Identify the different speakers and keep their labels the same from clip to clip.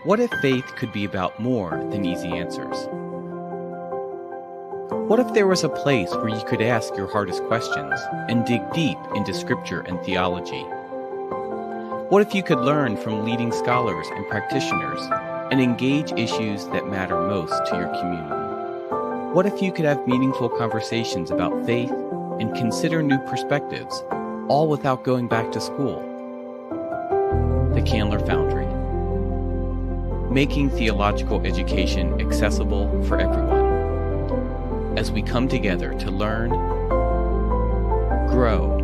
Speaker 1: What if faith could be about more than easy answers? What if there was a place where you could ask your hardest questions and dig deep into scripture and theology? What if you could learn from leading scholars and practitioners and engage issues that matter most to your community? What if you could have meaningful conversations about faith and consider new perspectives, all without going back to school? The Candler Foundry. Making theological education accessible for everyone. As we come together to learn, grow,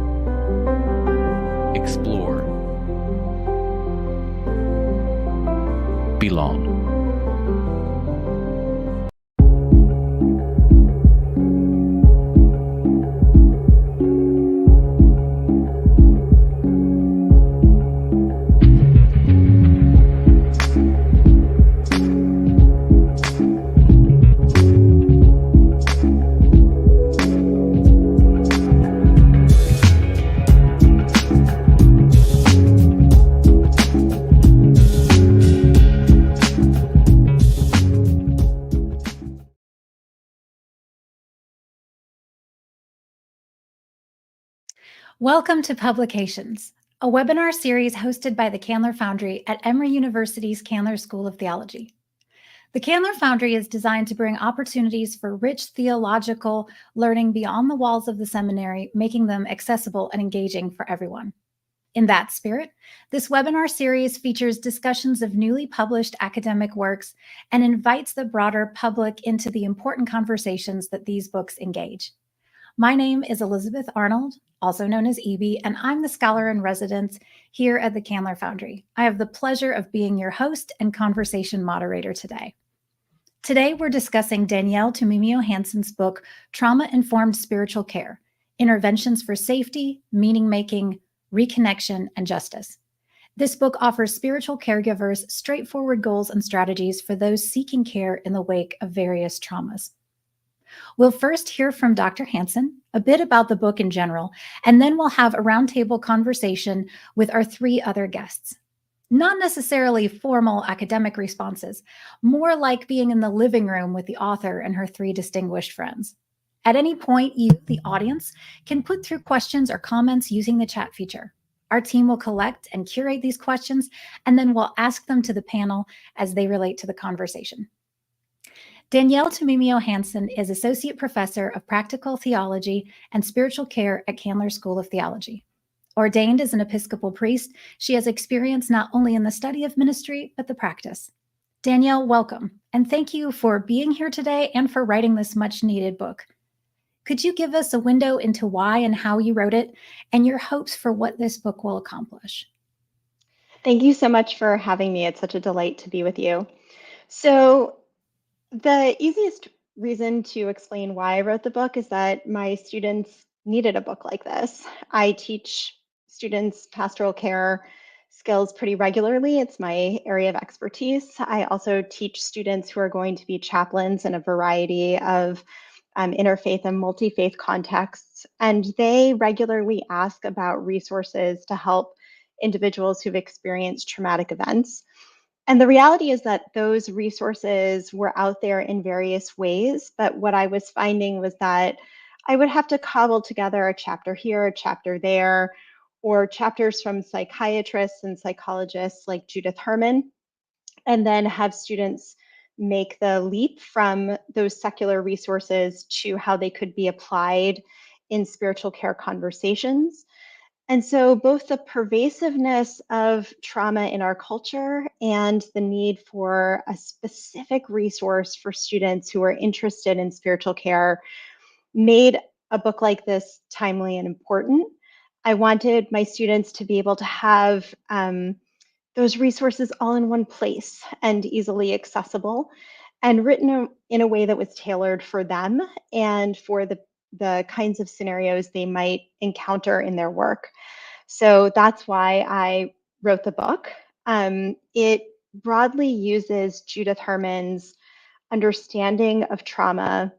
Speaker 1: explore, belong.
Speaker 2: Welcome to Publications, a webinar series hosted by the Candler Foundry at Emory University's Candler School of Theology. The Candler Foundry is designed to bring opportunities for rich theological learning beyond the walls of the seminary, making them accessible and engaging for everyone. In that spirit, this webinar series features discussions of newly published academic works and invites the broader public into the important conversations that these books engage. My name is Elizabeth Arnold, also known as EB, and I'm the scholar in residence here at the Candler Foundry. I have the pleasure of being your host and conversation moderator today. Today, we're discussing Danielle Tumimio Hansen's book, Trauma-Informed Spiritual Care, Interventions for Safety, Meaning-Making, Reconnection, and Justice. This book offers spiritual caregivers straightforward goals and strategies for those seeking care in the wake of various traumas. We'll first hear from Dr. Hansen, a bit about the book in general, and then we'll have a roundtable conversation with our three other guests. Not necessarily formal academic responses, more like being in the living room with the author and her three distinguished friends. At any point, you, the audience, can put through questions or comments using the chat feature. Our team will collect and curate these questions, and then we'll ask them to the panel as they relate to the conversation. Danielle Tumimio Hansen is Associate Professor of Practical Theology and Spiritual Care at Candler School of Theology. Ordained as an Episcopal priest, she has experience not only in the study of ministry, but the practice. Danielle, welcome, and thank you for being here today and for writing this much-needed book. Could you give us a window into why and how you wrote it, and your hopes for what this book will accomplish?
Speaker 3: Thank you so much for having me. It's such a delight to be with you. So, the easiest reason to explain why I wrote the book is that my students needed a book like this. I teach students pastoral care skills pretty regularly. It's my area of expertise. I also teach students who are going to be chaplains in a variety of interfaith and multi-faith contexts, and they regularly ask about resources to help individuals who've experienced traumatic events. And the reality is that those resources were out there in various ways. But what I was finding was that I would have to cobble together a chapter here, a chapter there, or chapters from psychiatrists and psychologists like Judith Herman, and then have students make the leap from those secular resources to how they could be applied in spiritual care conversations. And so both the pervasiveness of trauma in our culture and the need for a specific resource for students who are interested in spiritual care made a book like this timely and important. I wanted my students to be able to have those resources all in one place and easily accessible and written in a way that was tailored for them and for the kinds of scenarios they might encounter in their work. So that's why I wrote the book. It broadly uses Judith Herman's understanding of trauma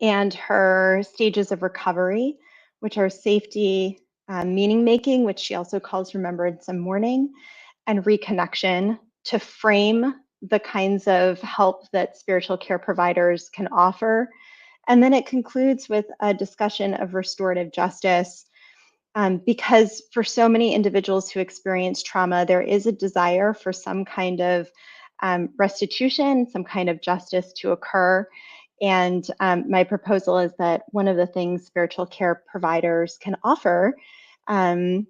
Speaker 3: and her stages of recovery, which are safety, meaning making, which she also calls remembrance and mourning, and reconnection to frame the kinds of help that spiritual care providers can offer. And then it concludes with a discussion of restorative justice. Because for so many individuals who experience trauma, there is a desire for some kind of restitution, some kind of justice to occur. And my proposal is that one of the things spiritual care providers can offer um,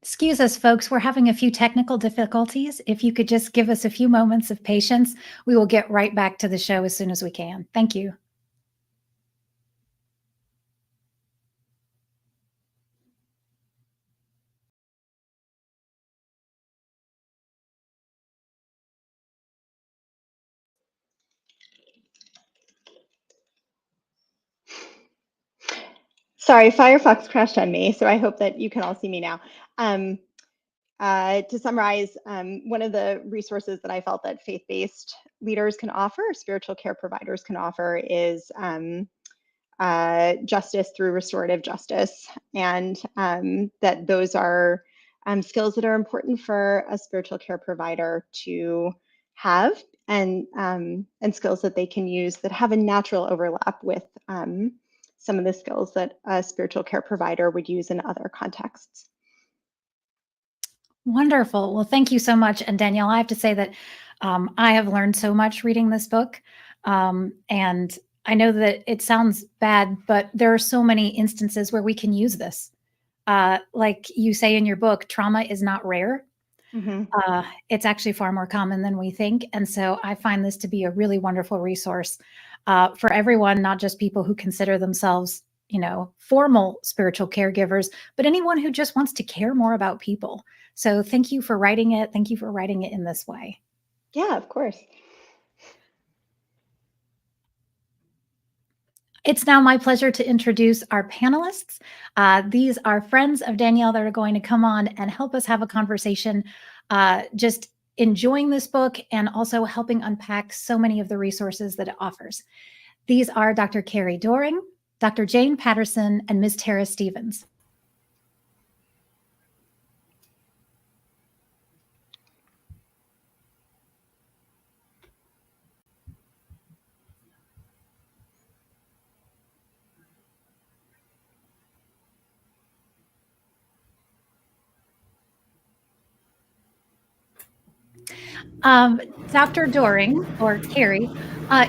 Speaker 2: Excuse us, folks. We're having a few technical difficulties. If you could just give us a few moments of patience, we will get right back to the show as soon as we can. Thank you.
Speaker 3: Sorry, Firefox crashed on me, so I hope that you can all see me now. To summarize, one of the resources that I felt that faith-based leaders can offer, spiritual care providers can offer, is justice through restorative justice, and that those are skills that are important for a spiritual care provider to have, and skills that they can use that have a natural overlap with some of the skills that a spiritual care provider would use in other contexts.
Speaker 2: Wonderful. Well, thank you so much. And Danielle, I have to say that I have learned so much reading this book. And I know that it sounds bad, but there are so many instances where we can use this. Like you say in your book, trauma is not rare.
Speaker 3: Mm-hmm.
Speaker 2: It's actually far more common than we think. And so I find this to be a really wonderful resource for everyone, not just people who consider themselves, formal spiritual caregivers, but anyone who just wants to care more about people. So thank you for writing it. Thank you for writing it in this way.
Speaker 3: Yeah, of course.
Speaker 2: It's now my pleasure to introduce our panelists. These are friends of Danielle that are going to come on and help us have a conversation, just enjoying this book and also helping unpack so many of the resources that it offers. These are Dr. Carrie Doring, Dr. Jane Patterson, and Ms. Tara Stevens. Dr. Doring, or Carrie,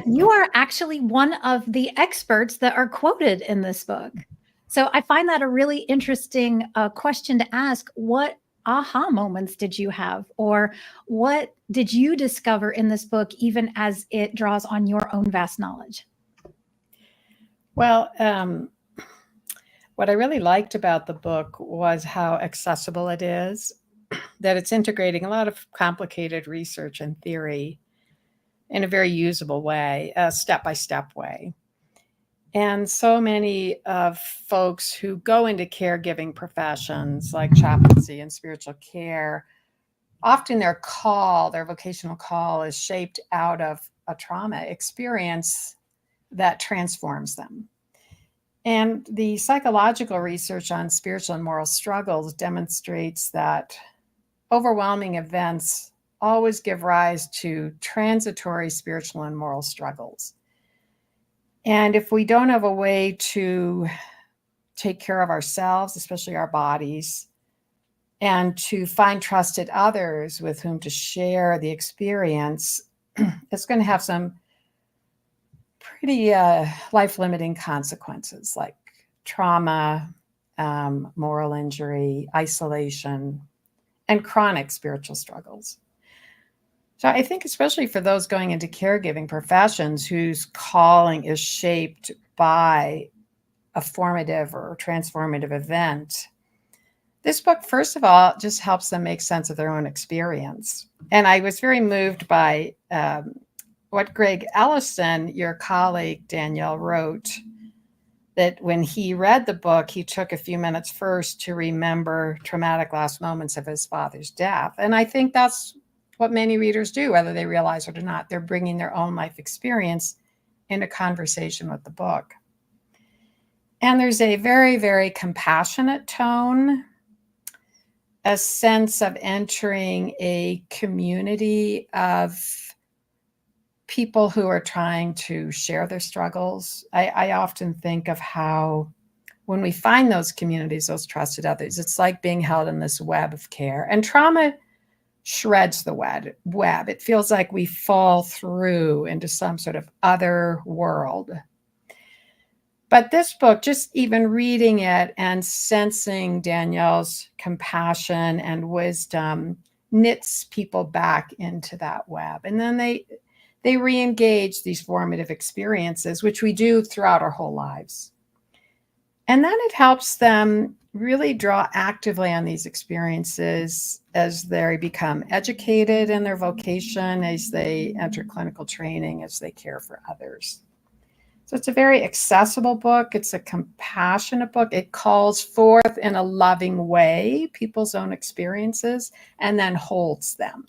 Speaker 2: you are actually one of the experts that are quoted in this book. So I find that a really interesting question to ask. What aha moments did you have? Or what did you discover in this book, even as it draws on your own vast knowledge?
Speaker 4: Well, what I really liked about the book was how accessible it is, that it's integrating a lot of complicated research and theory in a very usable way, a step-by-step way. And so many of folks who go into caregiving professions like chaplaincy and spiritual care, often their vocational call is shaped out of a trauma experience that transforms them. And the psychological research on spiritual and moral struggles demonstrates that overwhelming events always give rise to transitory spiritual and moral struggles. And if we don't have a way to take care of ourselves, especially our bodies, and to find trusted others with whom to share the experience, it's going to have some pretty life-limiting consequences like trauma, moral injury, isolation, and chronic spiritual struggles. So I think especially for those going into caregiving professions whose calling is shaped by a formative or transformative event, This book, first of all, just helps them make sense of their own experience. And I was very moved by what Greg Ellison, your colleague, Danielle, wrote, that when he read the book, he took a few minutes first to remember traumatic last moments of his father's death. And I think that's what many readers do, whether they realize it or not. They're bringing their own life experience into conversation with the book. And there's a very, very compassionate tone, a sense of entering a community of people who are trying to share their struggles. I often think of how when we find those communities, those trusted others, it's like being held in this web of care. And trauma shreds the web. It feels like we fall through into some sort of other world. But this book, just even reading it and sensing Danielle's compassion and wisdom, knits people back into that web. And then they re-engage these formative experiences, which we do throughout our whole lives. And then it helps them really draw actively on these experiences as they become educated in their vocation, as they enter clinical training, as they care for others. So it's a very accessible book. It's a compassionate book. It calls forth in a loving way people's own experiences and then holds them.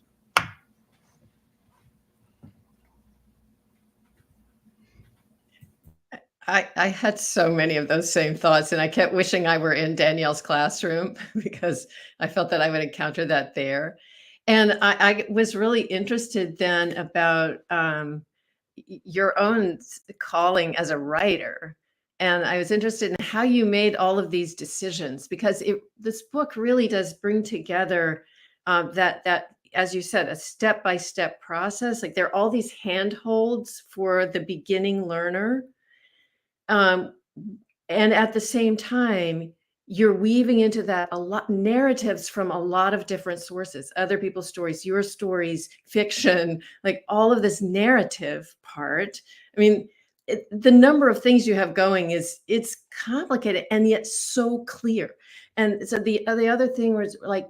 Speaker 5: I had so many of those same thoughts, and I kept wishing I were in Danielle's classroom because I felt that I would encounter that there. And I was really interested then about your own calling as a writer. And I was interested in how you made all of these decisions, because this book really does bring together that, as you said, a step-by-step process. Like there are all these handholds for the beginning learner. And at the same time, you're weaving into that a lot narratives from a lot of different sources, other people's stories, your stories, fiction, like all of this narrative part. I mean, the number of things you have going it's complicated and yet so clear. And so the other thing was like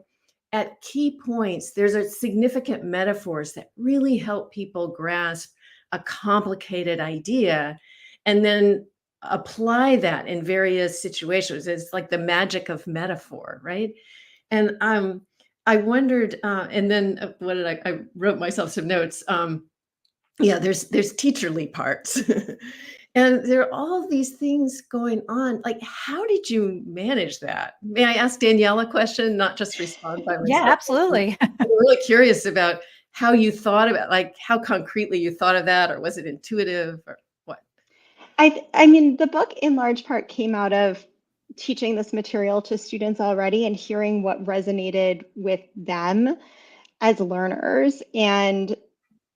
Speaker 5: at key points, there's a significant metaphors that really help people grasp a complicated idea and then apply that in various situations. It's like the magic of metaphor, right? And I wondered, and then what did I wrote myself some notes. Yeah, there's teacherly parts, and there are all these things going on. Like, how did you manage that? May I ask Danielle a question, not just respond by
Speaker 2: Yeah,
Speaker 5: myself?
Speaker 2: absolutely.
Speaker 5: I'm really curious about how you thought about, like, how concretely you thought of that, or was it intuitive, or what?
Speaker 3: I mean, the book in large part came out of teaching this material to students already and hearing what resonated with them as learners. And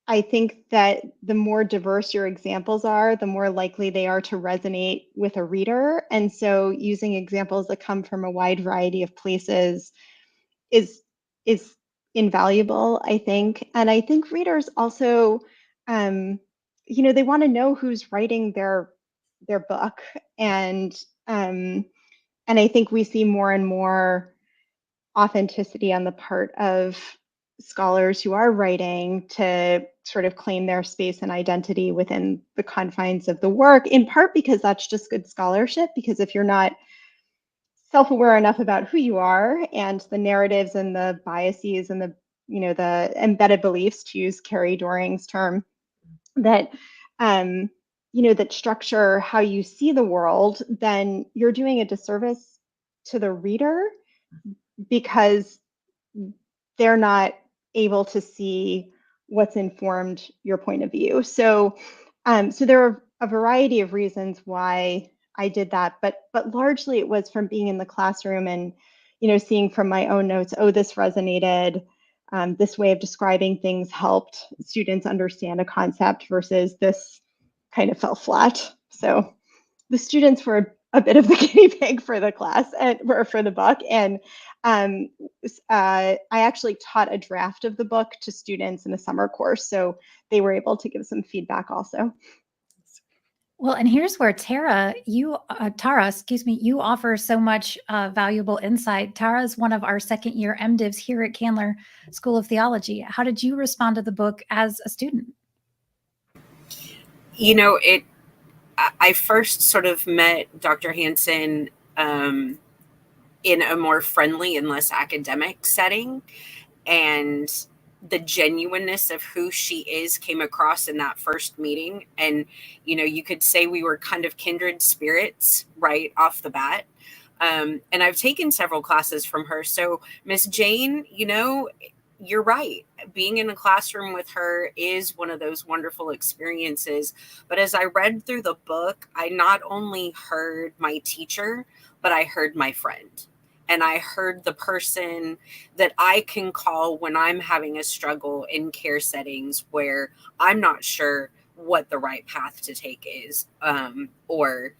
Speaker 3: I think that the more diverse your examples are, the more likely they are to resonate with a reader. And so using examples that come from a wide variety of places is invaluable, I think. And I think readers also, they want to know who's writing their book. And I think we see more and more authenticity on the part of scholars who are writing to sort of claim their space and identity within the confines of the work, in part because that's just good scholarship. Because if you're not self-aware enough about who you are and the narratives and the biases and the embedded beliefs, to use Carrie Doring's term, that that structure how you see the world, then you're doing a disservice to the reader because they're not able to see what's informed your point of view. So there are a variety of reasons why I did that, but largely it was from being in the classroom and seeing from my own notes, oh, this resonated. This way of describing things helped students understand a concept versus this kind of fell flat. So the students were a bit of the guinea pig for the class and for the book. And I actually taught a draft of the book to students in a summer course, so they were able to give some feedback also.
Speaker 2: Well, and here's where Tara, you offer so much valuable insight. Tara is one of our second year MDivs here at Candler School of Theology. How did you respond to the book as a student?
Speaker 6: I first sort of met Dr. Hansen in a more friendly and less academic setting. And the genuineness of who she is came across in that first meeting. And, you could say we were kind of kindred spirits right off the bat. And I've taken several classes from her. So Miss Jane, you're right. Being in a classroom with her is one of those wonderful experiences. But as I read through the book, I not only heard my teacher, but I heard my friend. And I heard the person that I can call when I'm having a struggle in care settings where I'm not sure what the right path to take is, or,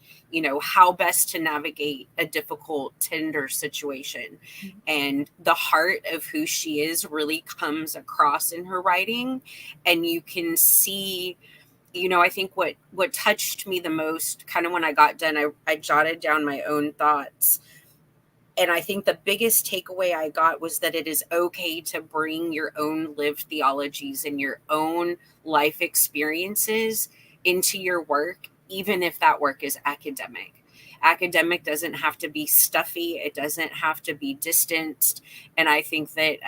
Speaker 6: how best to navigate a difficult, tender situation. Mm-hmm. And the heart of who she is really comes across in her writing. And you can see, I think what touched me the most, kind of when I got done, I jotted down my own thoughts. And I think the biggest takeaway I got was that it is okay to bring your own lived theologies and your own life experiences into your work, even if that work is academic. Academic doesn't have to be stuffy. It doesn't have to be distanced. And I think that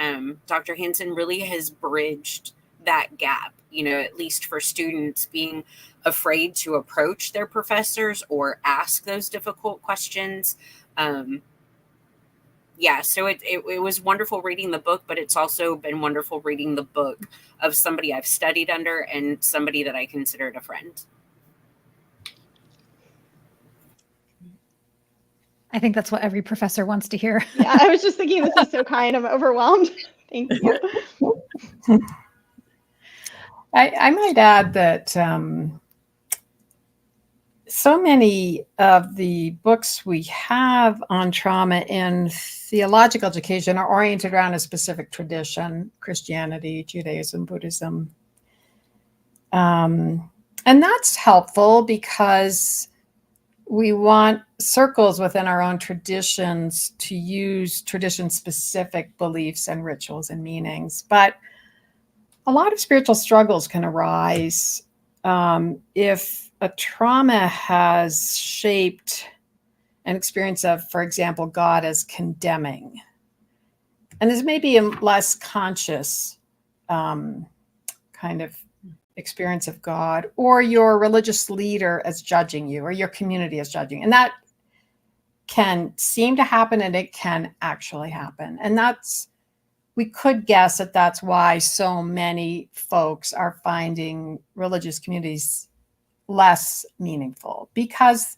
Speaker 6: Dr. Hansen really has bridged that gap, at least for students being afraid to approach their professors or ask those difficult questions. So it was wonderful reading the book, but it's also been wonderful reading the book of somebody I've studied under and somebody that I considered a friend.
Speaker 2: I think that's what every professor wants to hear.
Speaker 3: Yeah, I was just thinking this is so kind. I'm overwhelmed. Thank you.
Speaker 4: I might add that so many of the books we have on trauma in theological education are oriented around a specific tradition: Christianity, Judaism, Buddhism. And that's helpful because we want circles within our own traditions to use tradition-specific beliefs and rituals and meanings. But a lot of spiritual struggles can arise if a trauma has shaped an experience of, for example, God as condemning. And this may be a less conscious kind of experience of God, or your religious leader as judging you, or your community as judging. And that can seem to happen, and it can actually happen. And we could guess that that's why so many folks are finding religious communities less meaningful, because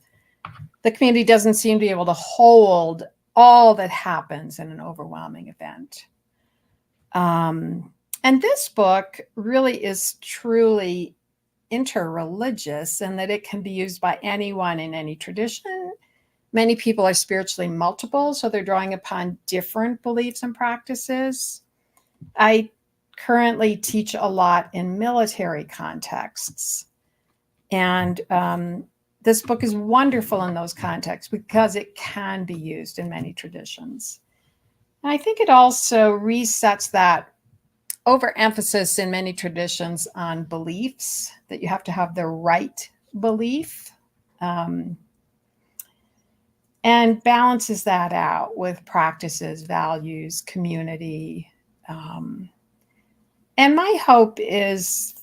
Speaker 4: the community doesn't seem to be able to hold all that happens in an overwhelming event. And this book really is truly interreligious in that it can be used by anyone in any tradition. Many people are spiritually multiple, so they're drawing upon different beliefs and practices. I currently teach a lot in military contexts. And this book is wonderful in those contexts because it can be used in many traditions. And I think it also resets that overemphasis in many traditions on beliefs, that you have to have the right belief, and balances that out with practices, values, community. And my hope is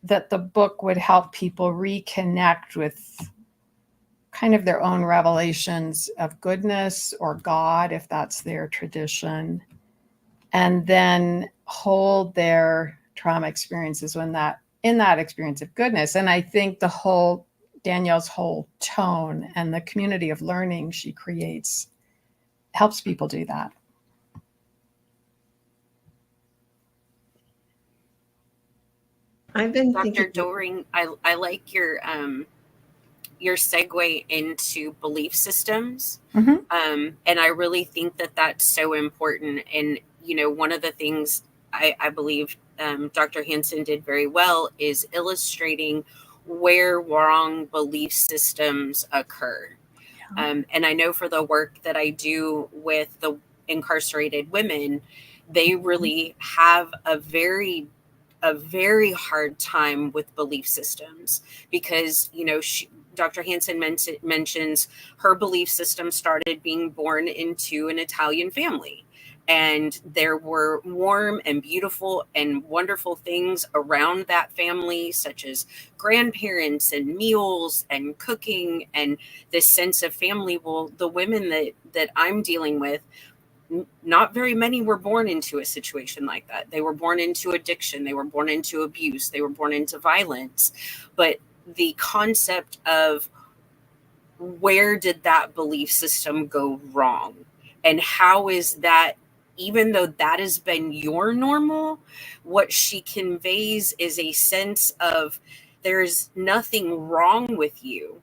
Speaker 4: that the book would help people reconnect with kind of their own revelations of goodness or God, if that's their tradition, and then hold their trauma experiences in that experience of goodness. And I think Danielle's whole tone and the community of learning she creates helps people do that.
Speaker 5: I've been
Speaker 6: Dr.
Speaker 5: thinking,
Speaker 6: Doering, I like your segue into belief systems.
Speaker 4: Mm-hmm.
Speaker 6: And I really think that that's so important. And, one of the things I believe Dr. Hansen did very well is illustrating where wrong belief systems occur. And I know for the work that I do with the incarcerated women, they really have a very hard time with belief systems because, Dr. Hansen mentions her belief system started being born into an Italian family. And there were warm and beautiful and wonderful things around that family, such as grandparents and meals and cooking and this sense of family. Well, the women that I'm dealing with, not very many were born into a situation like that. They were born into addiction. They were born into abuse. They were born into violence. But the concept of where did that belief system go wrong? And how is that, even though that has been your normal, what she conveys is a sense of there's nothing wrong with you,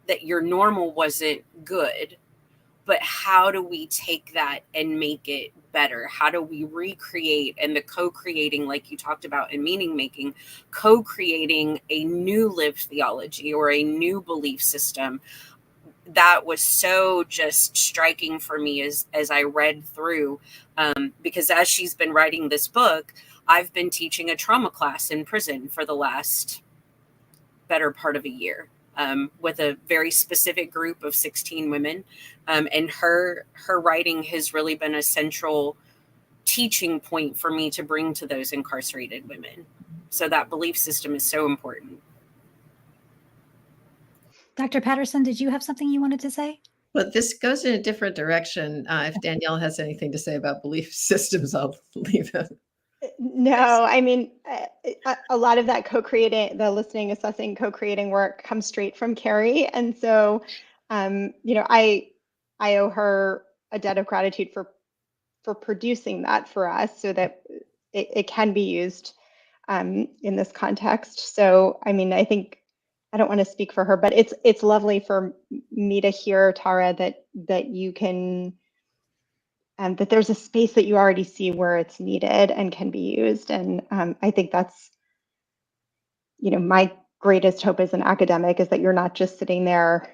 Speaker 6: that your normal wasn't good. But how do we take that and make it better? How do we recreate, and the co-creating, like you talked about in meaning making, co-creating a new lived theology or a new belief system? That was so just striking for me as I read through, because as she's been writing this book, I've been teaching a trauma class in prison for the last better part of a year. With a very specific group of 16 women. And her writing has really been a central teaching point for me to bring to those incarcerated women. So that belief system is so important.
Speaker 2: Dr. Patterson, did you have something you wanted to say?
Speaker 5: Well, this goes in a different direction. If Danielle has anything to say about belief systems, I'll leave it.
Speaker 3: No, I mean, a lot of that co-creating, the listening, assessing, co-creating work comes straight from Carrie. And so, I owe her a debt of gratitude for producing that for us so that it can be used in this context. So, I mean, I think, I don't want to speak for her, but it's lovely for me to hear, Tara, that you can, that there's a space that you already see where it's needed and can be used. And I think that's, my greatest hope as an academic is that you're not just sitting there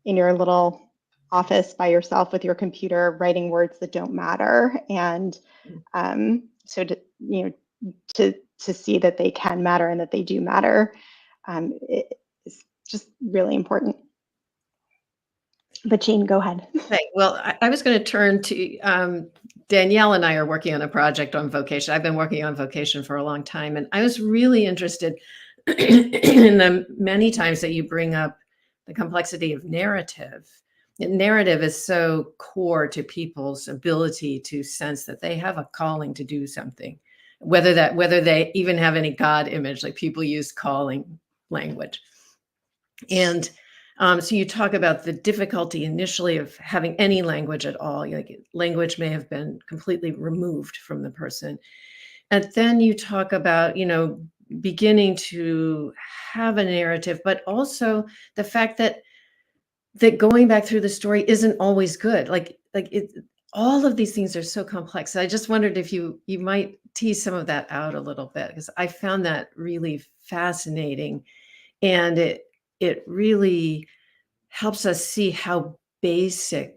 Speaker 3: in your little office by yourself with your computer writing words that don't matter. And so to see that they can matter and that they do matter is just really important. But Jean, go ahead.
Speaker 5: Okay, well, I was going to turn to Danielle and I are working on a project on vocation. I've been working on vocation for a long time, and I was really interested in the many times that you bring up the complexity of narrative. And narrative is so core to people's ability to sense that they have a calling to do something, whether they even have any God image, like people use calling language. And so you talk about the difficulty initially of having any language at all. Like language may have been completely removed from the person. And then you talk about, beginning to have a narrative, but also the fact that going back through the story isn't always good. Like it, all of these things are so complex. I just wondered if you might tease some of that out a little bit, because I found that really fascinating. And it really helps us see how basic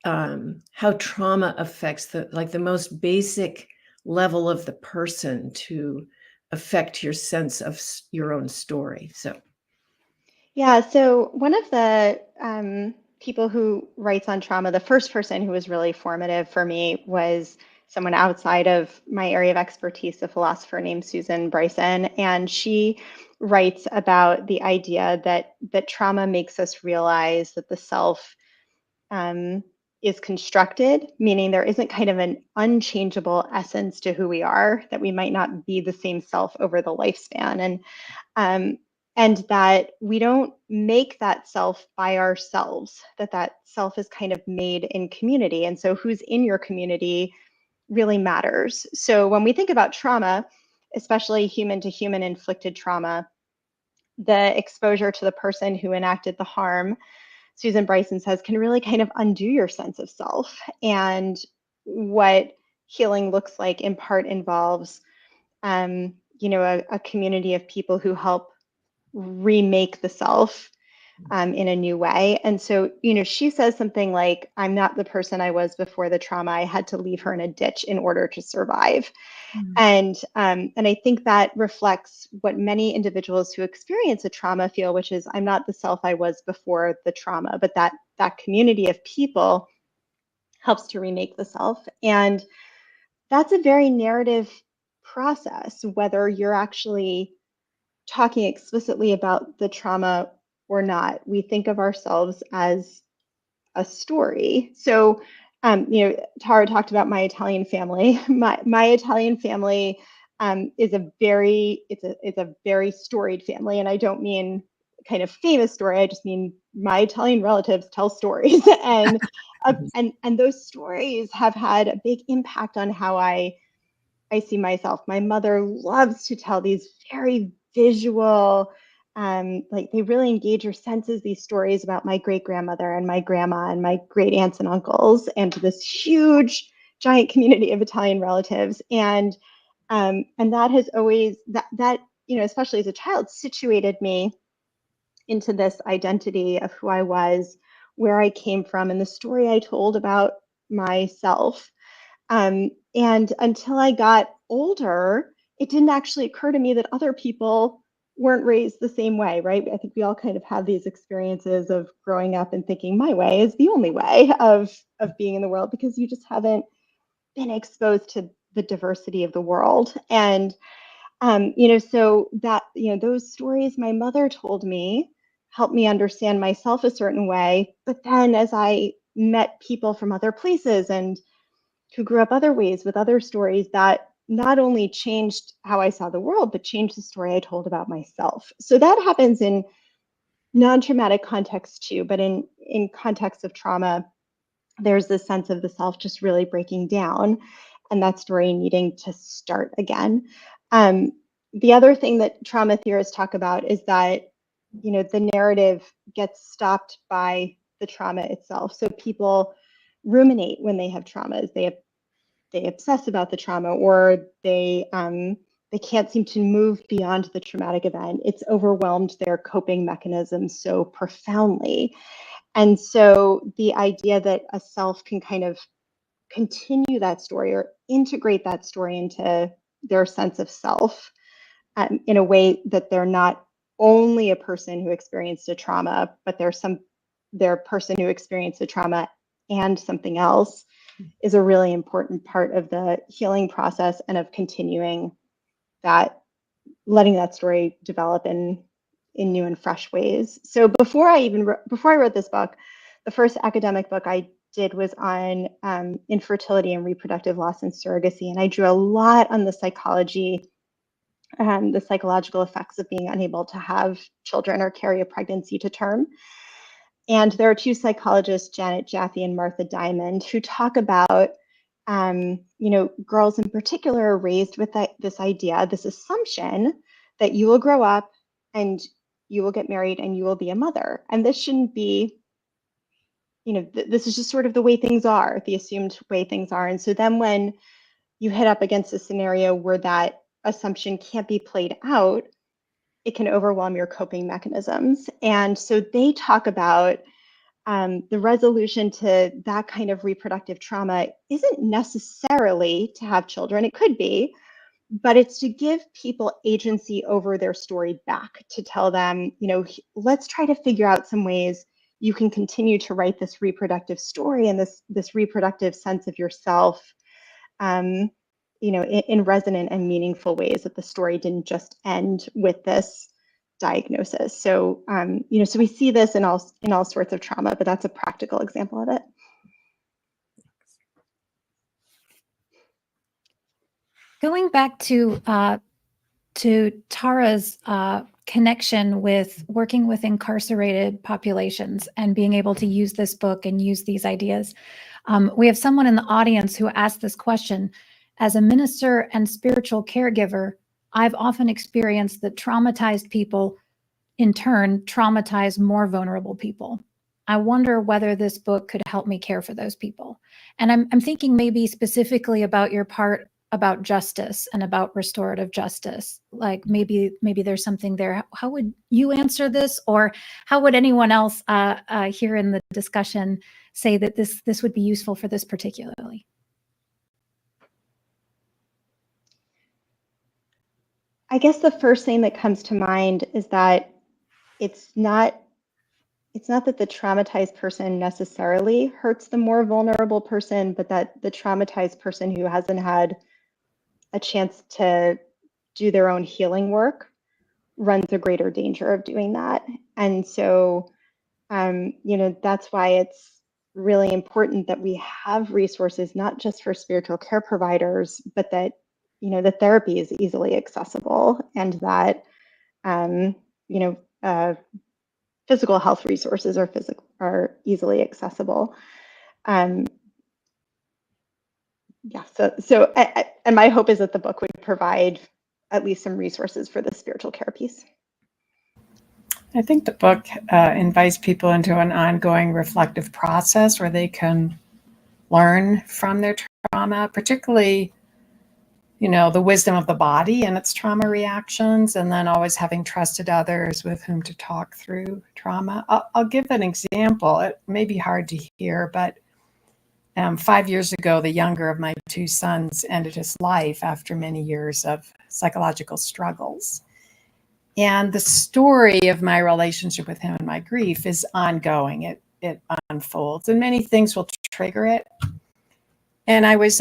Speaker 5: how trauma affects the most basic level of the person to affect your sense of your own story. So,
Speaker 3: yeah. So one of the people who writes on trauma, the first person who was really formative for me was someone outside of my area of expertise, a philosopher named Susan Bryson, and she writes about the idea that trauma makes us realize that the self is constructed, meaning there isn't kind of an unchangeable essence to who we are, that we might not be the same self over the lifespan, and that we don't make that self by ourselves, that self is kind of made in community. And so who's in your community really matters. So when we think about trauma, especially human to human inflicted trauma, the exposure to the person who enacted the harm, Susan Bryson says, can really kind of undo your sense of self. And what healing looks like in part involves, a community of people who help remake the self in a new way. And so, she says something like, I'm not the person I was before the trauma. I had to leave her in a ditch in order to survive. And I think that reflects what many individuals who experience a trauma feel, which is, I'm not the self I was before the trauma, but that community of people helps to remake the self. And that's a very narrative process, whether you're actually talking explicitly about the trauma or not. We think of ourselves as a story. So, Tara talked about my Italian family. My Italian family is a very storied family, and I don't mean kind of famous story. I just mean my Italian relatives tell stories, and those stories have had a big impact on how I see myself. My mother loves to tell these very visual, like they really engage your senses, these stories about my great grandmother and my grandma and my great aunts and uncles, and this huge, giant community of Italian relatives. And that has always, especially as a child, situated me into this identity of who I was, where I came from, and the story I told about myself. And until I got older, it didn't actually occur to me that other people weren't raised the same way, right? I think we all kind of have these experiences of growing up and thinking my way is the only way of being in the world, because you just haven't been exposed to the diversity of the world. And so that, those stories my mother told me helped me understand myself a certain way. But then as I met people from other places and who grew up other ways with other stories, that not only changed how I saw the world, but changed the story I told about myself. So that happens in non-traumatic contexts too, but in context of trauma, there's this sense of the self just really breaking down and that story needing to start again. The other thing that trauma theorists talk about is that, the narrative gets stopped by the trauma itself. So people ruminate when they have traumas. They obsess about the trauma, or they can't seem to move beyond the traumatic event. It's overwhelmed their coping mechanisms so profoundly. And so the idea that a self can kind of continue that story or integrate that story into their sense of self in a way that they're not only a person who experienced a trauma, but they're a person who experienced a trauma and something else, is a really important part of the healing process and of continuing that, letting that story develop in new and fresh ways. So before I wrote this book, the first academic book I did was on infertility and reproductive loss and surrogacy, and I drew a lot on the psychology and the psychological effects of being unable to have children or carry a pregnancy to term. And there are two psychologists, Janet Jaffe and Martha Diamond, who talk about, girls in particular are raised with this idea, this assumption that you will grow up and you will get married and you will be a mother. And this shouldn't be, this is just sort of the way things are, the assumed way things are. And so then when you hit up against a scenario where that assumption can't be played out, it can overwhelm your coping mechanisms. And so they talk about the resolution to that kind of reproductive trauma isn't necessarily to have children. It could be, but it's to give people agency over their story back, to tell them, let's try to figure out some ways you can continue to write this reproductive story and this reproductive sense of yourself, in resonant and meaningful ways, that the story didn't just end with this diagnosis. So, so we see this in all sorts of trauma, but that's a practical example of it.
Speaker 2: Going back to Tara's connection with working with incarcerated populations and being able to use this book and use these ideas, we have someone in the audience who asked this question. As a minister and spiritual caregiver, I've often experienced that traumatized people in turn traumatize more vulnerable people. I wonder whether this book could help me care for those people. And I'm thinking maybe specifically about your part about justice and about restorative justice. Like maybe there's something there. How would you answer this, or how would anyone else here in the discussion say that this would be useful for this particularly?
Speaker 3: I guess the first thing that comes to mind is that it's not that the traumatized person necessarily hurts the more vulnerable person, but that the traumatized person who hasn't had a chance to do their own healing work runs a greater danger of doing that. And so, that's why it's really important that we have resources, not just for spiritual care providers, but that, the therapy is easily accessible, and that, physical health resources are easily accessible. And my hope is that the book would provide at least some resources for the spiritual care piece.
Speaker 4: I think the book invites people into an ongoing reflective process where they can learn from their trauma, particularly, the wisdom of the body and its trauma reactions, and then always having trusted others with whom to talk through trauma. I'll give an example. It may be hard to hear, but 5 years ago, the younger of my two sons ended his life after many years of psychological struggles. And the story of my relationship with him and my grief is ongoing. It unfolds, and many things will trigger it. And I was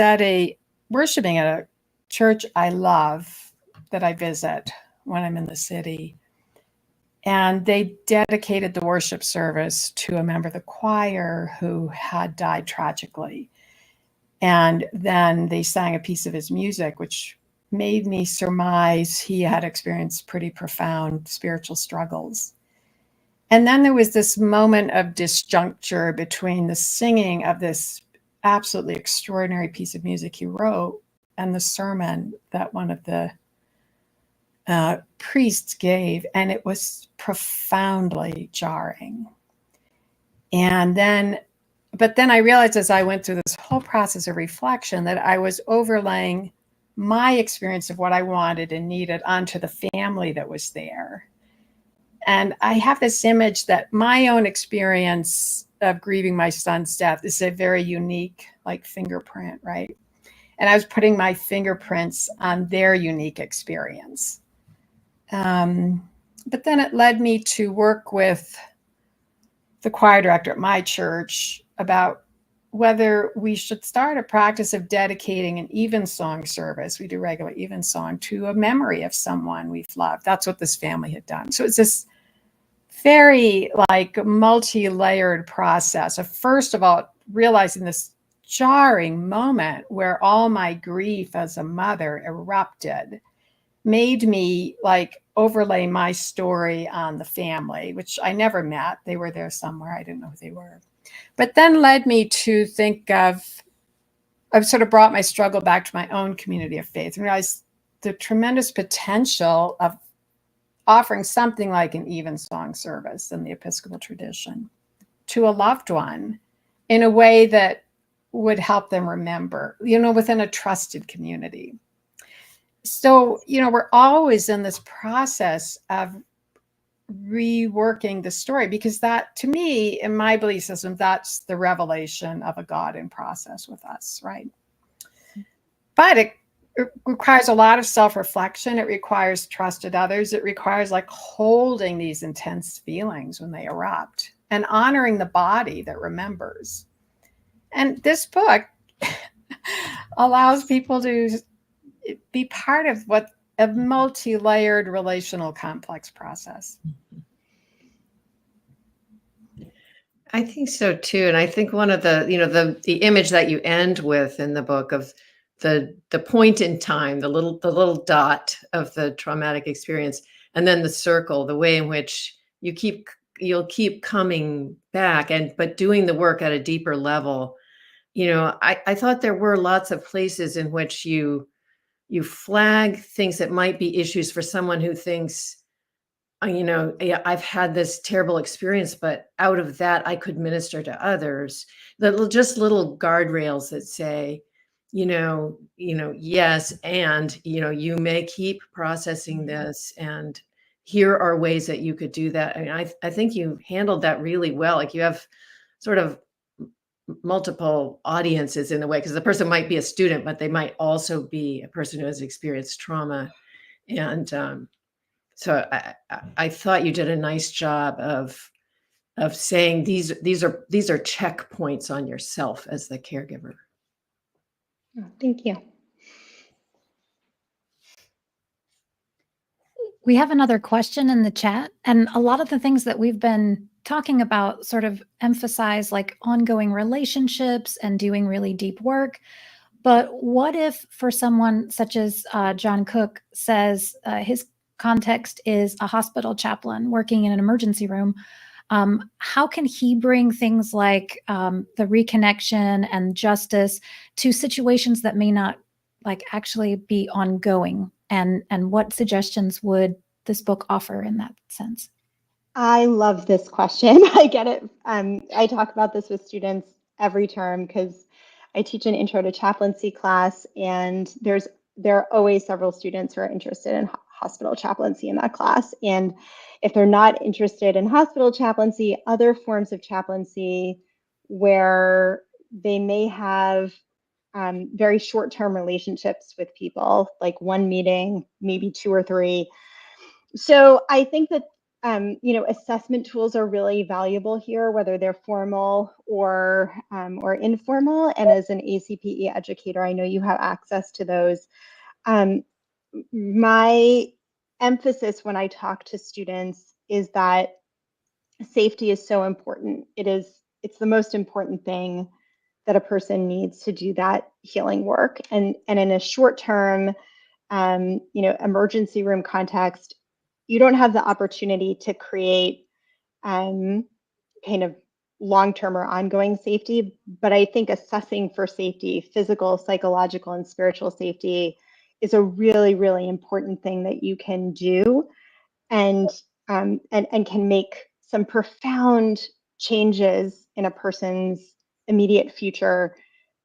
Speaker 4: worshiping at a church I love that I visit when I'm in the city. And they dedicated the worship service to a member of the choir who had died tragically. And then they sang a piece of his music, which made me surmise he had experienced pretty profound spiritual struggles. And then there was this moment of disjuncture between the singing of this absolutely extraordinary piece of music he wrote and the sermon that one of the priests gave, and it was profoundly jarring. But then I realized as I went through this whole process of reflection that I was overlaying my experience of what I wanted and needed onto the family that was there. And I have this image that my own experience of grieving my son's death is a very unique, fingerprint, right? And I was putting my fingerprints on their unique experience. But then it led me to work with the choir director at my church about whether we should start a practice of dedicating an evensong service. We do regular evensong to a memory of someone we've loved. That's what this family had done. So it's this very multi-layered process of, first of all, realizing this jarring moment where all my grief as a mother erupted made me overlay my story on the family, which I never met. They were there somewhere. I didn't know who they were. But then led me to think I've sort of brought my struggle back to my own community of faith and realized the tremendous potential of offering something like an evensong service in the Episcopal tradition to a loved one in a way that would help them remember, within a trusted community. So, we're always in this process of reworking the story, because that, to me, in my belief system, that's the revelation of a God in process with us, right? But it requires a lot of self-reflection. It requires trusted others. It requires holding these intense feelings when they erupt and honoring the body that remembers. And this book allows people to be part of a multi-layered relational complex process.
Speaker 5: I think so too. And I think one of the, the image that you end with in the book of the point in time, the little dot of the traumatic experience, and then the circle, the way in which you'll keep coming back but doing the work at a deeper level. I thought there were lots of places in which you flag things that might be issues for someone who thinks, yeah, I've had this terrible experience, but out of that, I could minister to others. Just little guardrails that say, yes, and you may keep processing this, and here are ways that you could do that. I mean, I think you handled that really well. Like, you have sort of multiple audiences in a way, because the person might be a student, but they might also be a person who has experienced trauma. And so I thought you did a nice job of saying these are checkpoints on yourself as the caregiver.
Speaker 3: Oh, thank you.
Speaker 2: We have another question in the chat, and a lot of the things that we've been talking about sort of emphasize like ongoing relationships and doing really deep work. But what if for someone such as John Cook says his context is a hospital chaplain working in an emergency room? How can he bring things like the reconnection and justice to situations that may not like actually be ongoing? And what suggestions would this book offer in that sense?
Speaker 3: I love this question. I get it. I talk about this with students every term because I teach an intro to chaplaincy class, and there are always several students who are interested in hospital chaplaincy in that class. And if they're not interested in hospital chaplaincy, other forms of chaplaincy where they may have very short-term relationships with people, like one meeting, maybe two or three. So I think that assessment tools are really valuable here, whether they're formal or informal. And as an ACPE educator, I know you have access to those. My emphasis when I talk to students is that safety is so important. It's the most important thing that a person needs to do that healing work. And in a short term, emergency room context, you don't have the opportunity to create kind of long-term or ongoing safety. But I think assessing for safety, physical, psychological, and spiritual safety, is a really, really important thing that you can do, and can make some profound changes in a person's immediate future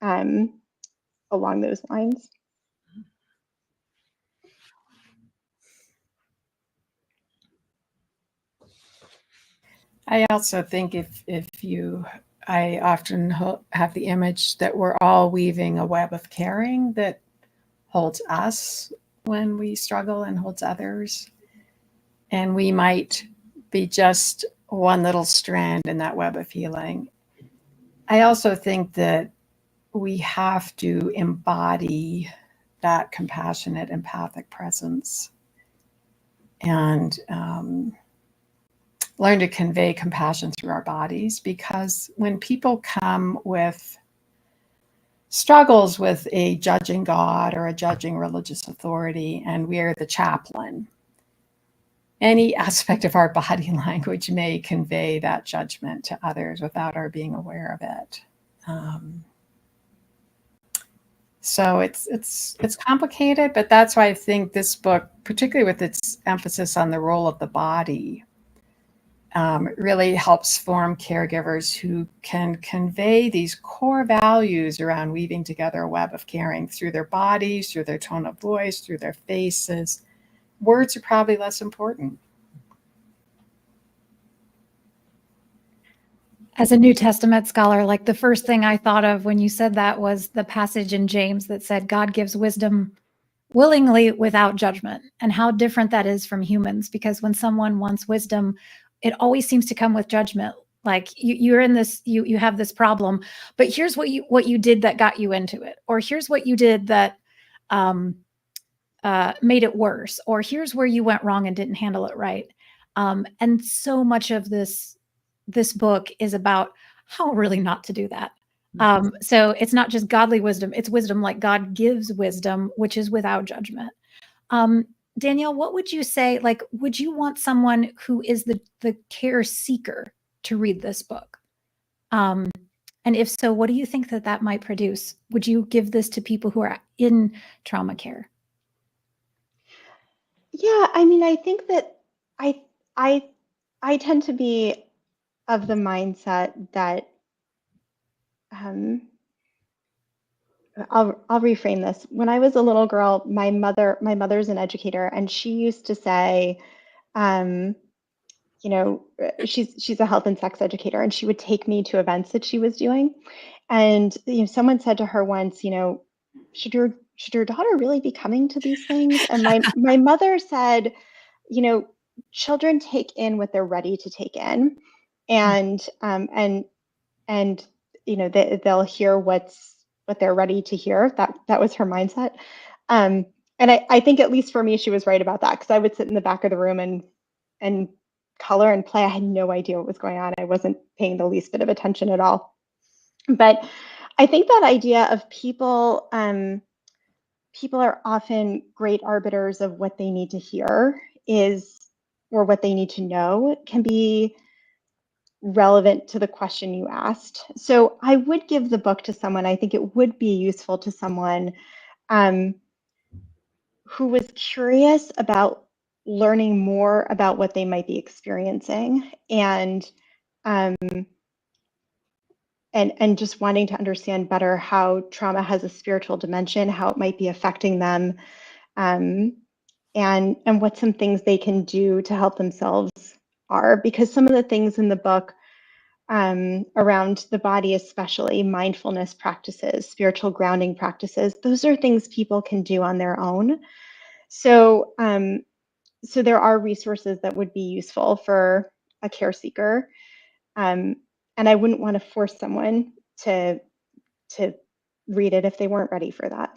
Speaker 3: along those lines.
Speaker 4: I also think I often have the image that we're all weaving a web of caring that holds us when we struggle and holds others. And we might be just one little strand in that web of healing. I also think that we have to embody that compassionate, empathic presence and learn to convey compassion through our bodies, because when people come with struggles with a judging God or a judging religious authority, and we are the chaplain, any aspect of our body language may convey that judgment to others without our being aware of it. So it's complicated, but that's why I think this book, particularly with its emphasis on the role of the body, really helps form caregivers who can convey these core values around weaving together a web of caring through their bodies, through their tone of voice, through their faces. Words are probably less important.
Speaker 2: As a New Testament scholar, like the first thing I thought of when you said that was the passage in James that said God gives wisdom willingly without judgment, and how different that is from humans. Because when someone wants wisdom, it always seems to come with judgment. Like you're in this, you have this problem, but here's what you did that got you into it, or here's what you did that made it worse, or here's where you went wrong and didn't handle it right. And so much of this book is about how really not to do that. So it's not just godly wisdom, it's wisdom like God gives wisdom, which is without judgment. Danielle, what would you say? Like, would you want someone who is the care seeker to read this book? And if so, what do you think that might produce? Would you give this to people who are in trauma care?
Speaker 3: Yeah, I mean, I think that I tend to be of the mindset that I'll reframe this. When I was a little girl, my mother's an educator, and she used to say, um, she's a health and sex educator, and she would take me to events that she was doing. And someone said to her once, should your daughter really be coming to these things? And my mother said, you know, children take in what they're ready to take in, and they'll hear what they're ready to hear. That was her mindset. And I think, at least for me, she was right about that, because I would sit in the back of the room and color and play. I had no idea what was going on. I wasn't paying the least bit of attention at all. But I think that idea of people are often great arbiters of what they need to hear or what they need to know, can be relevant to the question you asked. So I would give the book to someone. I think it would be useful to someone who was curious about learning more about what they might be experiencing, and just wanting to understand better how trauma has a spiritual dimension, how it might be affecting them, and what some things they can do to help themselves are. Because some of the things in the book around the body, especially mindfulness practices, spiritual grounding practices, those are things people can do on their own. So there are resources that would be useful for a care seeker. And I wouldn't want to force someone to read it if they weren't ready for that.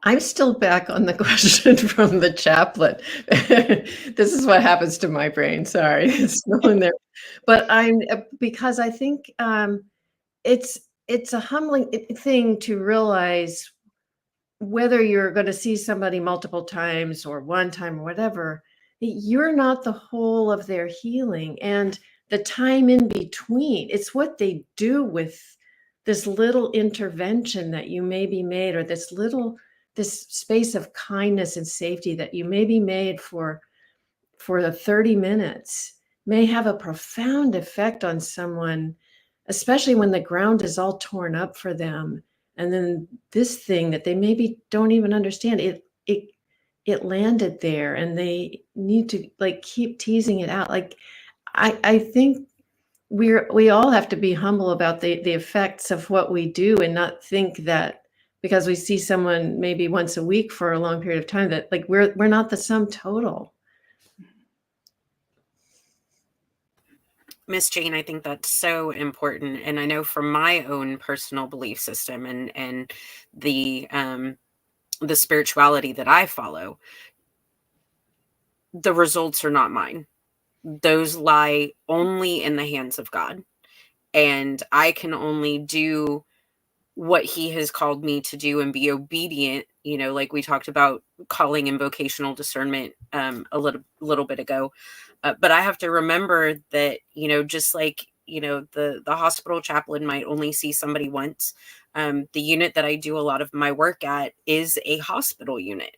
Speaker 5: I'm still back on the question from the chaplain. This is what happens to my brain. Sorry, it's still in there. But because I think it's a humbling thing to realize, whether you're going to see somebody multiple times or one time or whatever, you're not the whole of their healing, and the time in between. It's what they do with this little intervention that you maybe made, or this space of kindness and safety that you maybe made for the 30 minutes, may have a profound effect on someone, especially when the ground is all torn up for them. And then this thing that they maybe don't even understand, it landed there, and they need to keep teasing it out. I think we all have to be humble about the effects of what we do, and not think that because we see someone maybe once a week for a long period of time, that we're not the sum total.
Speaker 6: Miss Jane, I think that's so important. And I know from my own personal belief system and the spirituality that I follow, the results are not mine. Those lie only in the hands of God. And I can only do what he has called me to do and be obedient, like we talked about calling and vocational discernment a little bit ago. But I have to remember that, just like, the hospital chaplain might only see somebody once. The unit that I do a lot of my work at is a hospital unit.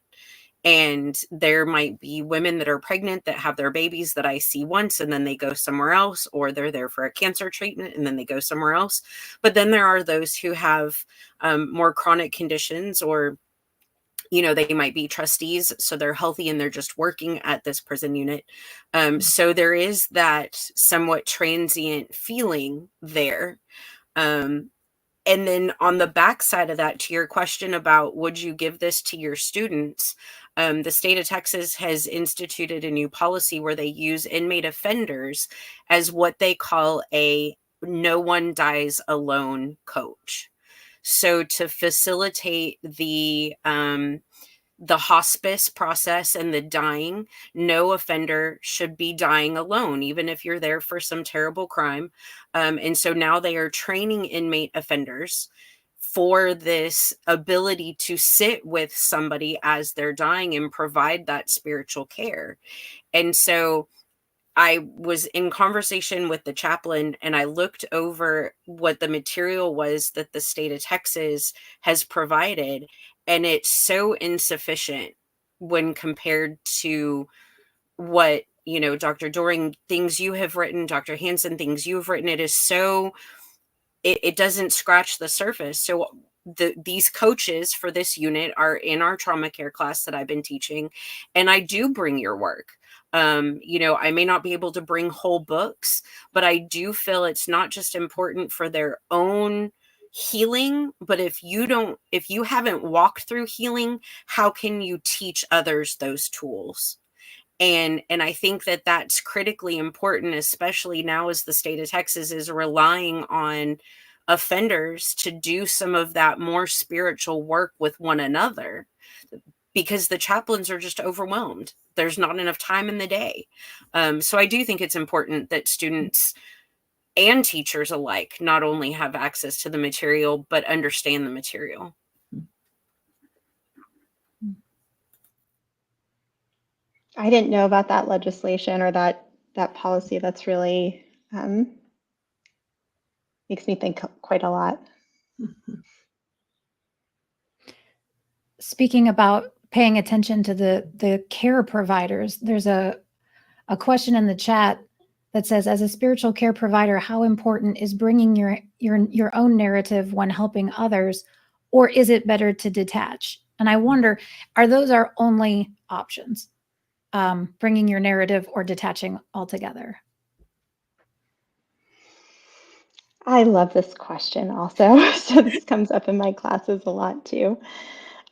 Speaker 6: And there might be women that are pregnant that have their babies that I see once, and then they go somewhere else, or they're there for a cancer treatment and then they go somewhere else. But then there are those who have more chronic conditions, or they might be trustees, so they're healthy and they're just working at this prison unit. So there is that somewhat transient feeling there. And then on the backside of that, to your question about would you give this to your students, the state of Texas has instituted a new policy where they use inmate offenders as what they call a no one dies alone coach. So to facilitate the hospice process and the dying, no offender should be dying alone, even if you're there for some terrible crime. And so now they are training inmate offenders for this ability to sit with somebody as they're dying and provide that spiritual care. And so I was in conversation with the chaplain, and I looked over what the material was that the state of Texas has provided, and it's so insufficient when compared to what, Dr. Doering, things you have written, Dr. Hansen, things you've written. It is so it doesn't scratch the surface. So these coaches for this unit are in our trauma care class that I've been teaching, and I do bring your work. I may not be able to bring whole books, but I do feel it's not just important for their own healing, but if you haven't walked through healing, how can you teach others those tools? And I think that that's critically important, especially now as the state of Texas is relying on offenders to do some of that more spiritual work with one another, because the chaplains are just overwhelmed. There's not enough time in the day. So I do think it's important that students and teachers alike not only have access to the material, but understand the material.
Speaker 3: I didn't know about that legislation or that policy. That's really makes me think quite a lot.
Speaker 2: Speaking about paying attention to the care providers, there's a question in the chat that says, as a spiritual care provider, how important is bringing your own narrative when helping others, or is it better to detach? And I wonder, are those our only options? Bringing your narrative or detaching altogether?
Speaker 3: I love this question also. So this comes up in my classes a lot too.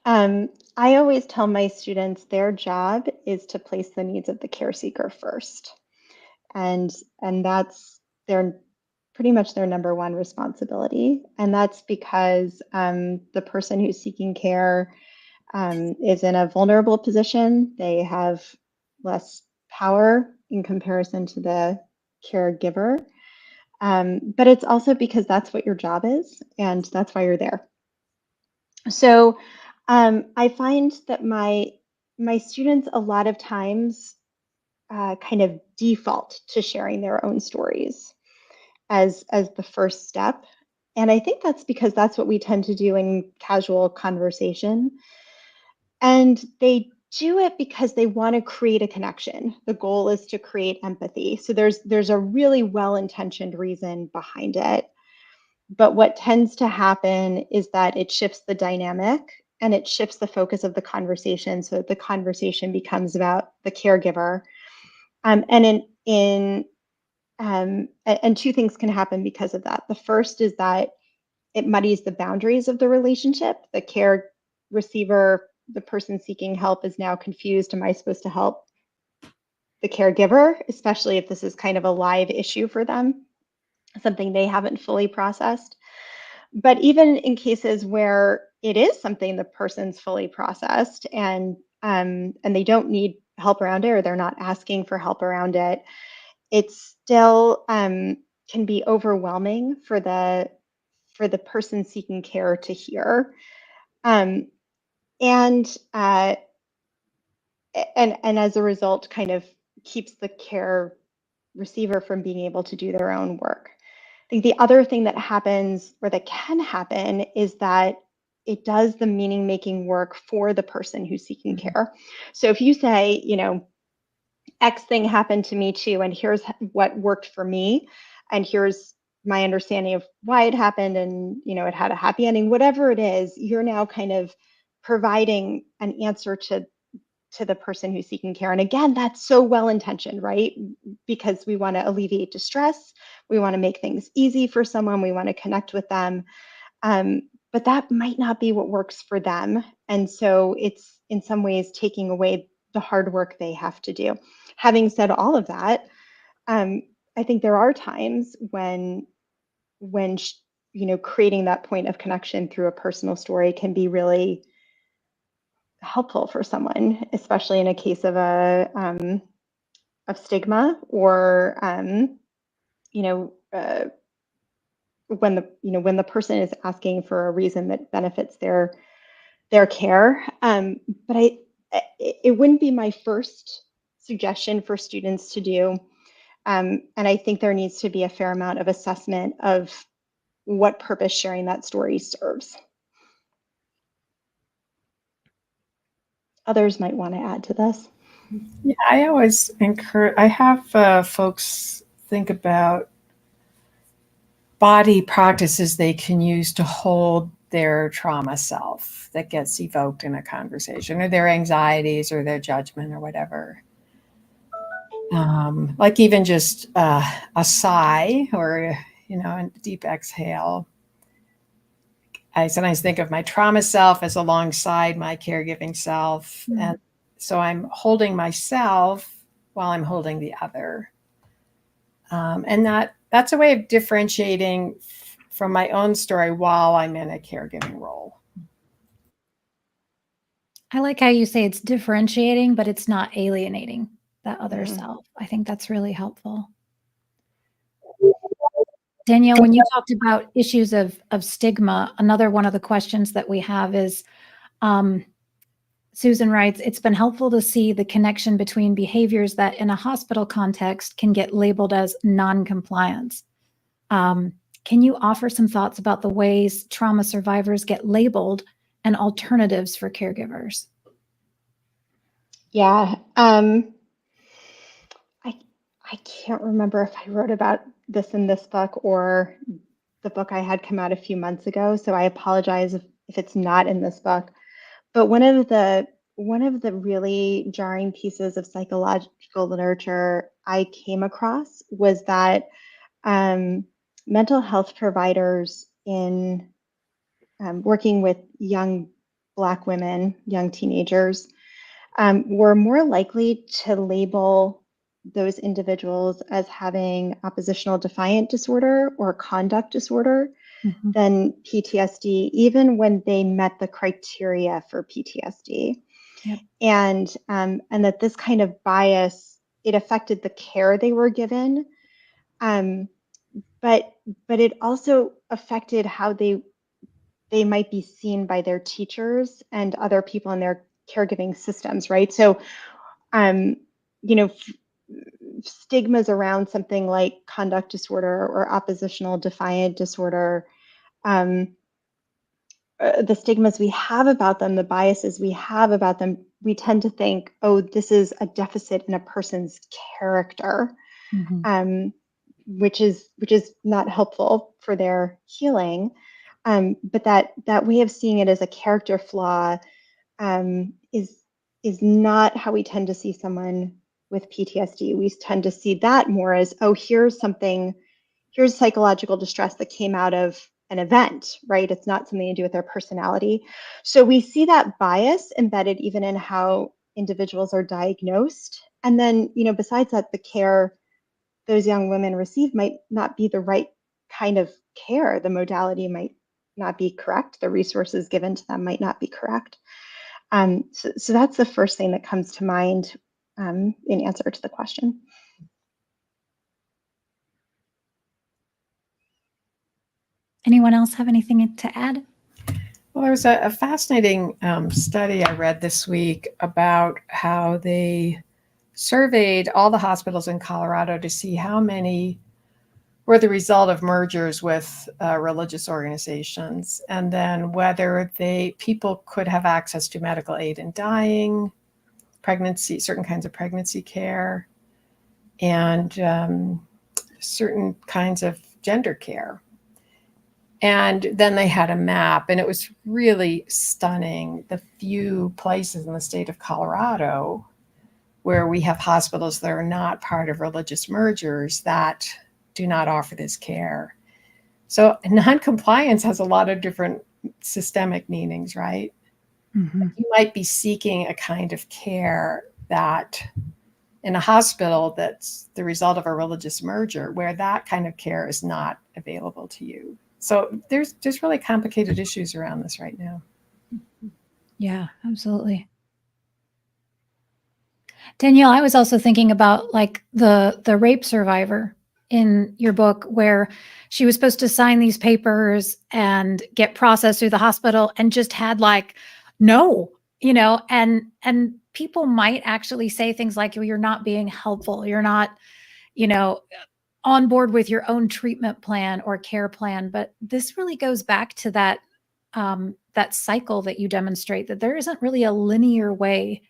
Speaker 3: I always tell my students their job is to place the needs of the care seeker first. And that's pretty much their number one responsibility. And that's because the person who's seeking care is in a vulnerable position. They have less power in comparison to the caregiver. But it's also because that's what your job is, and that's why you're there. So I find that my students a lot of times kind of default to sharing their own stories as the first step. And I think that's because that's what we tend to do in casual conversation. And they do it because they want to create a connection. The goal is to create empathy. So there's a really well-intentioned reason behind it. But what tends to happen is that it shifts the dynamic and it shifts the focus of the conversation, so that the conversation becomes about the caregiver. And two things can happen because of that. The first is that it muddies the boundaries of the relationship. The care receiver, the person seeking help, is now confused. Am I supposed to help the caregiver, especially if this is kind of a live issue for them, something they haven't fully processed? But even in cases where it is something the person's fully processed and they don't need help around it, or they're not asking for help around it, it still can be overwhelming for the person seeking care to hear. And as a result, kind of keeps the care receiver from being able to do their own work. I think the other thing that happens, or that can happen, is that it does the meaning making work for the person who's seeking care. So if you say, X thing happened to me too, and here's what worked for me, and here's my understanding of why it happened, and it had a happy ending, whatever it is, you're now kind of providing an answer to the person who's seeking care. And again, that's so well-intentioned, right? Because we want to alleviate distress, we want to make things easy for someone, we want to connect with them, but that might not be what works for them. And so it's in some ways taking away the hard work they have to do. Having said all of that, I think there are times when creating that point of connection through a personal story can be really helpful for someone, especially in a case of of stigma, or when the person is asking for a reason that benefits their care. But it wouldn't be my first suggestion for students to do. And I think there needs to be a fair amount of assessment of what purpose sharing that story serves. Others might want to add to this.
Speaker 4: Yeah, I always I have folks think about body practices they can use to hold their trauma self that gets evoked in a conversation, or their anxieties or their judgment or whatever. Like even just a sigh or, a deep exhale. I sometimes think of my trauma self as alongside my caregiving self.
Speaker 2: Mm.
Speaker 4: And so I'm holding myself while I'm holding the other. And that's a way of differentiating from my own story while I'm in a caregiving role.
Speaker 2: I like how you say it's differentiating, but it's not alienating that other
Speaker 3: Mhm.
Speaker 2: self. I think that's really helpful. Danielle, when you talked about issues of stigma, another one of the questions that we have is, Susan writes, it's been helpful to see the connection between behaviors that in a hospital context can get labeled as non-compliance. Can you offer some thoughts about the ways trauma survivors get labeled and alternatives for caregivers?
Speaker 3: Yeah. I can't remember if I wrote about this in this book or the book I had come out a few months ago, so I apologize if it's not in this book. But one of the really jarring pieces of psychological literature I came across was that mental health providers in working with young Black women, young teenagers, were more likely to label those individuals as having oppositional defiant disorder or conduct disorder
Speaker 2: Mhm.
Speaker 3: than PTSD, even when they met the criteria for PTSD.
Speaker 2: Yep.
Speaker 3: And that this kind of bias, it affected the care they were given, but it also affected how they might be seen by their teachers and other people in their caregiving systems, right? So, you know, stigmas around something like conduct disorder or oppositional defiant disorder, the stigmas we have about them, the biases we have about them, we tend to think, oh, this is a deficit in a person's character,
Speaker 2: Mhm.
Speaker 3: which is not helpful for their healing. But that way of seeing it as a character flaw is not how we tend to see someone with PTSD. We tend to see that more as, oh, here's psychological distress that came out of an event, right? It's not something to do with their personality. So we see that bias embedded even in how individuals are diagnosed. And then, besides that, the care those young women receive might not be the right kind of care. The modality might not be correct. The resources given to them might not be correct. So that's the first thing that comes to mind in answer to the question.
Speaker 2: Anyone else have anything to add?
Speaker 4: Well, there was a fascinating study I read this week about how they surveyed all the hospitals in Colorado to see how many were the result of mergers with religious organizations, and then whether people could have access to medical aid in dying, pregnancy, certain kinds of pregnancy care, and certain kinds of gender care. And then they had a map, and it was really stunning. The few places in the state of Colorado where we have hospitals that are not part of religious mergers that do not offer this care. So non-compliance has a lot of different systemic meanings, right?
Speaker 2: Mm-hmm.
Speaker 4: You might be seeking a kind of care that in a hospital that's the result of a religious merger where that kind of care is not available to you. So there's really complicated issues around this right now.
Speaker 2: Yeah, absolutely. Danielle, I was also thinking about like the rape survivor in your book where she was supposed to sign these papers and get processed through the hospital and just had like, no, and people might actually say things like, well, you're not being helpful. You're not, on board with your own treatment plan or care plan. But this really goes back to that cycle that you demonstrate, that there isn't really a linear way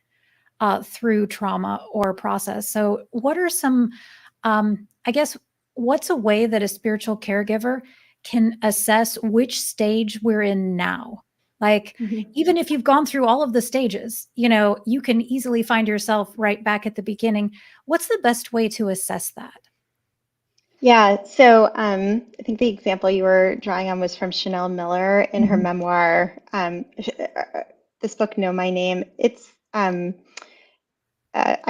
Speaker 2: through trauma or process. So what are some, I guess, what's a way that a spiritual caregiver can assess which stage we're in now? Like, even if you've gone through all of the stages, you can easily find yourself right back at the beginning. What's the best way to assess that?
Speaker 3: Yeah, so I think the example you were drawing on was from Chanel Miller in her memoir, this book, Know My Name. It's I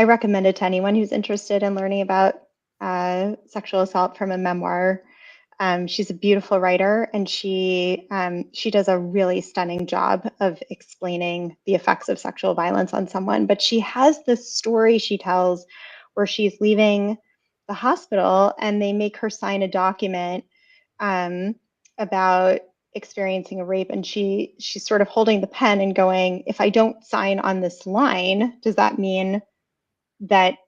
Speaker 3: recommend it to anyone who's interested in learning about sexual assault from a memoir. She's a beautiful writer, and she does a really stunning job of explaining the effects of sexual violence on someone. But she has this story she tells where she's leaving the hospital and they make her sign a document about experiencing a rape, and she's sort of holding the pen and going, if I don't sign on this line, does that mean that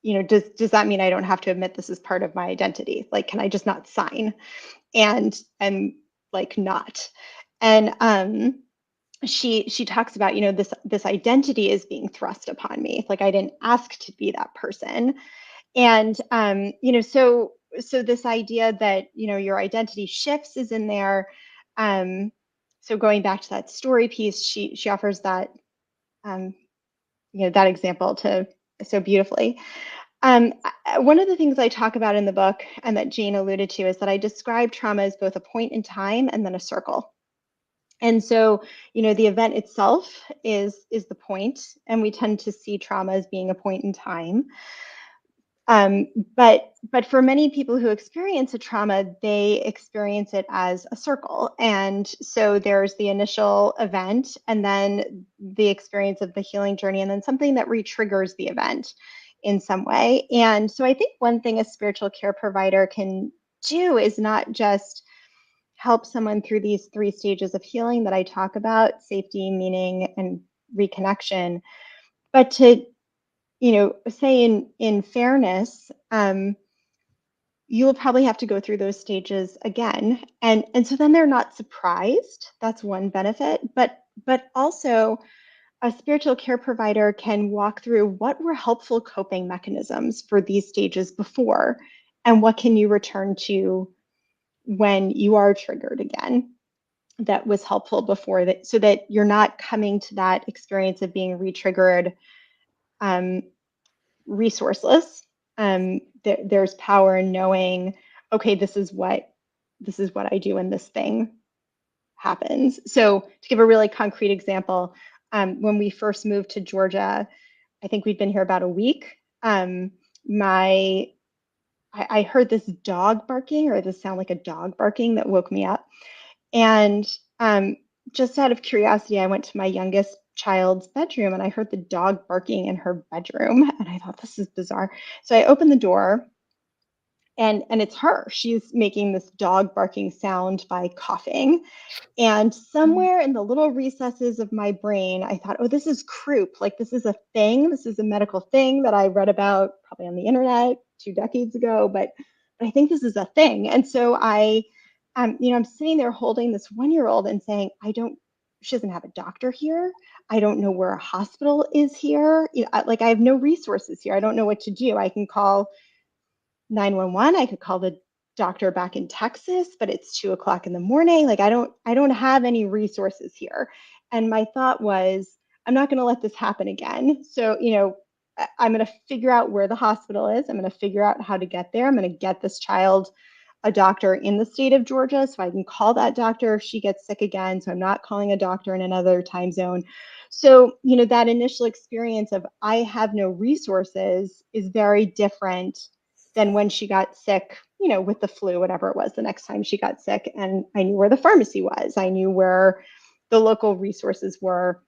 Speaker 3: does that mean I don't have to admit this is part of my identity? Like, can I just not sign and like not? And she talks about, this identity is being thrust upon me. Like, I didn't ask to be that person. And so this idea that your identity shifts is in there. So going back to that story piece, she offers that that example to so beautifully. One of the things I talk about in the book, and that Jane alluded to, is that I describe trauma as both a point in time and then a circle. And so, the event itself is the point, and we tend to see trauma as being a point in time. But for many people who experience a trauma, they experience it as a circle. And so there's the initial event, and then the experience of the healing journey, and then something that re-triggers the event in some way. And so I think one thing a spiritual care provider can do is not just help someone through these 3 stages of healing that I talk about: safety, meaning, and reconnection, but to say in fairness, you'll probably have to go through those stages again. And so then they're not surprised. That's one benefit. But also, a spiritual care provider can walk through what were helpful coping mechanisms for these stages before, and what can you return to when you are triggered again that was helpful before, that so that you're not coming to that experience of being re-triggered resourceless. There's power in knowing, okay, this is what I do when this thing happens. So to give a really concrete example, when we first moved to Georgia, I think we'd been here about a week. I heard this dog barking, or this sound like a dog barking, that woke me up. And just out of curiosity, I went to my youngest child's bedroom and I heard the dog barking in her bedroom. And I thought, this is bizarre. So I opened the door, and it's her. She's making this dog barking sound by coughing. And somewhere in the little recesses of my brain, I thought, oh, this is croup. Like, this is a thing. This is a medical thing that I read about probably on the internet 2 decades ago, but I think this is a thing. And so I'm sitting there holding this 1-year-old and saying, she doesn't have a doctor here. I don't know where a hospital is here. I have no resources here. I don't know what to do. I can call 911. I could call the doctor back in Texas, but it's 2:00 in the morning. Like, I don't have any resources here. And my thought was, I'm not going to let this happen again. So, I'm going to figure out where the hospital is. I'm going to figure out how to get there. I'm going to get this child a doctor in the state of Georgia, so I can call that doctor if she gets sick again. So I'm not calling a doctor in another time zone. So, that initial experience of I have no resources is very different than when she got sick, with the flu, whatever it was, the next time she got sick, and I knew where the pharmacy was. I knew where the local resources were.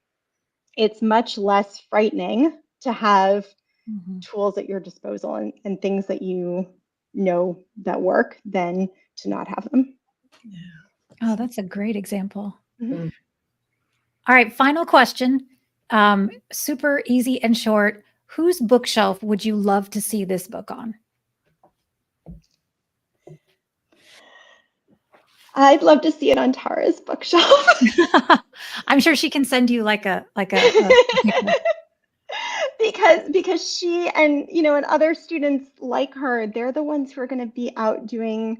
Speaker 3: It's much less frightening to have tools at your disposal and things that that work than to not have them.
Speaker 2: Yeah. Oh, that's a great example.
Speaker 5: Mm-hmm.
Speaker 2: All right, final question. Super easy and short. Whose bookshelf would you love to see this book on?
Speaker 3: I'd love to see it on Tara's bookshelf.
Speaker 2: I'm sure she can send you like a
Speaker 3: because because she and and other students like her, they're the ones who are going to be out doing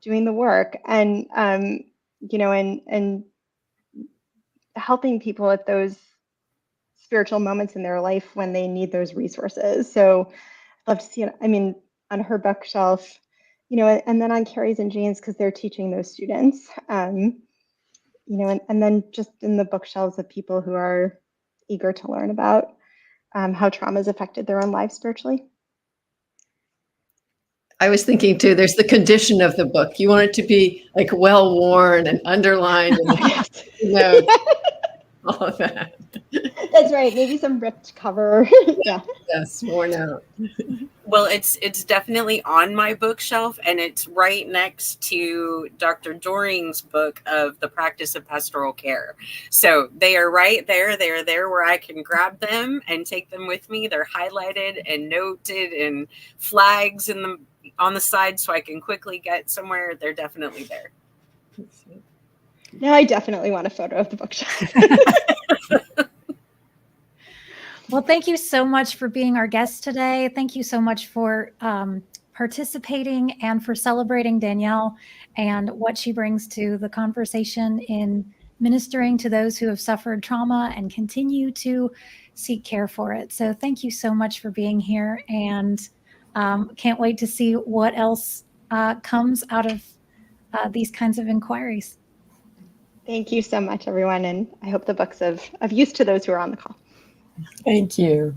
Speaker 3: the work, and and helping people at those spiritual moments in their life when they need those resources. So I'd love to see it. I mean, on her bookshelf, and then on Carrie's and Jane's, because they're teaching those students. And then just in the bookshelves of people who are eager to learn about how trauma has affected their own lives spiritually.
Speaker 5: I was thinking too, there's the condition of the book. You want it to be like well worn and underlined and all of that.
Speaker 3: That's right. Maybe some ripped cover. Yeah.
Speaker 5: Yes, worn out.
Speaker 6: Well, it's definitely on my bookshelf, and it's right next to Dr. Doring's book of The Practice of Pastoral Care. So they are right there. They are there where I can grab them and take them with me. They're highlighted and noted and flags on the side so I can quickly get somewhere. They're definitely there.
Speaker 3: Now I definitely want a photo of the bookshelf.
Speaker 2: Well, thank you so much for being our guest today. Thank you so much for participating and for celebrating Danielle and what she brings to the conversation in ministering to those who have suffered trauma and continue to seek care for it. So thank you so much for being here, and can't wait to see what else comes out of these kinds of inquiries.
Speaker 3: Thank you so much, everyone. And I hope the book's of use to those who are on the call.
Speaker 4: Thank you.